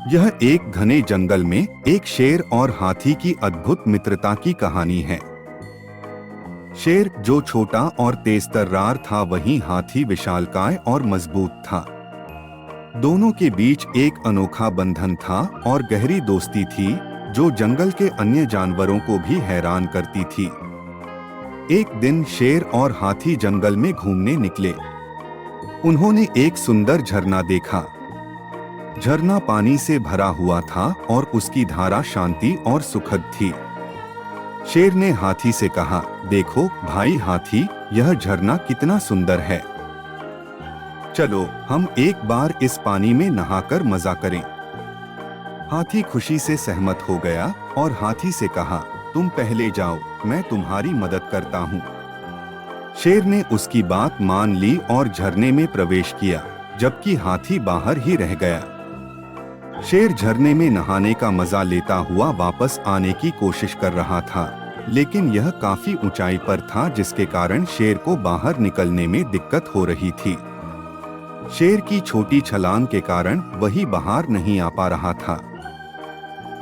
यह एक घने जंगल में एक शेर और हाथी की अद्भुत मित्रता की कहानी है। शेर जो छोटा और तेज-तर्रार था, वहीं हाथी विशालकाय और मजबूत था। दोनों के बीच एक अनोखा बंधन था और गहरी दोस्ती थी, जो जंगल के अन्य जानवरों को भी हैरान करती थी। एक दिन शेर और हाथी जंगल में घूमने निकले। उन्होंने एक सुंदर झरना देखा। झरना पानी से भरा हुआ था और उसकी धारा शांति और सुखद थी। शेर ने हाथी से कहा, देखो भाई हाथी, यह झरना कितना सुंदर है। चलो हम एक बार इस पानी में नहाकर मजा करें। हाथी खुशी से सहमत हो गया और हाथी से कहा, तुम पहले जाओ, मैं तुम्हारी मदद करता हूँ। शेर ने उसकी बात मान ली और झरने में प्रवेश किया, जबकि हाथी बाहर ही रह गया। शेर झरने में नहाने का मजा लेता हुआ वापस आने की कोशिश कर रहा था, लेकिन यह काफी ऊंचाई पर था, जिसके कारण शेर को बाहर निकलने में दिक्कत हो रही थी। शेर की छोटी छलांग के कारण वही बाहर नहीं आ पा रहा था।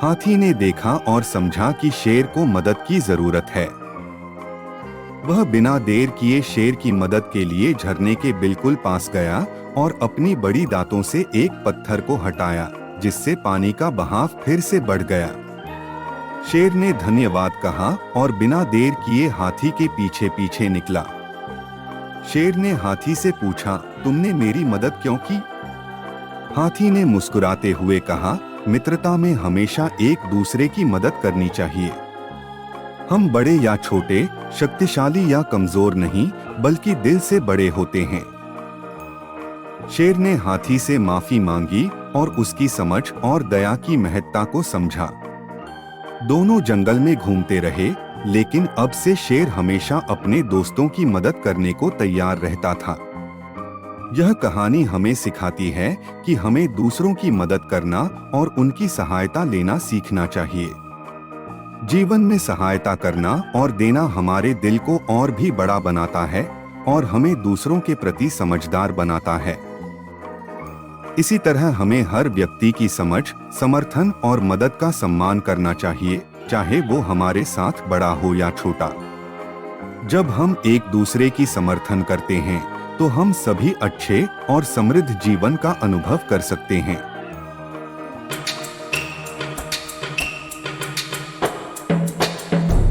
हाथी ने देखा और समझा कि शेर को मदद की जरूरत है। वह बिना देर किए शेर की मदद के लिए झरने के बिल्कुल पास गया और अपनी बड़ी दांतों से एक पत्थर को हटाया, जिससे पानी का बहाव फिर से बढ़ गया। शेर ने धन्यवाद कहा और बिना देर किए हाथी के पीछे पीछे निकला। शेर ने हाथी से पूछा, तुमने मेरी मदद क्यों की? हाथी ने मुस्कुराते हुए कहा, मित्रता में हमेशा एक दूसरे की मदद करनी चाहिए। हम बड़े या छोटे, शक्तिशाली या कमजोर नहीं, बल्कि दिल से बड़े होते हैं। शेर ने हाथी से माफी मांगी और उसकी समझ और दया की महत्ता को समझा। दोनों जंगल में घूमते रहे, लेकिन अब से शेर हमेशा अपने दोस्तों की मदद करने को तैयार रहता था। यह कहानी हमें सिखाती है कि हमें दूसरों की मदद करना और उनकी सहायता लेना सीखना चाहिए। जीवन में सहायता करना और देना हमारे दिल को और भी बड़ा बनाता है और हमें दूसरों के प्रति समझदार बनाता है। इसी तरह हमें हर व्यक्ति की समझ, समर्थन और मदद का सम्मान करना चाहिए, चाहे वो हमारे साथ बड़ा हो या छोटा। जब हम एक दूसरे की समर्थन करते हैं, तो हम सभी अच्छे और समृद्ध जीवन का अनुभव कर सकते हैं।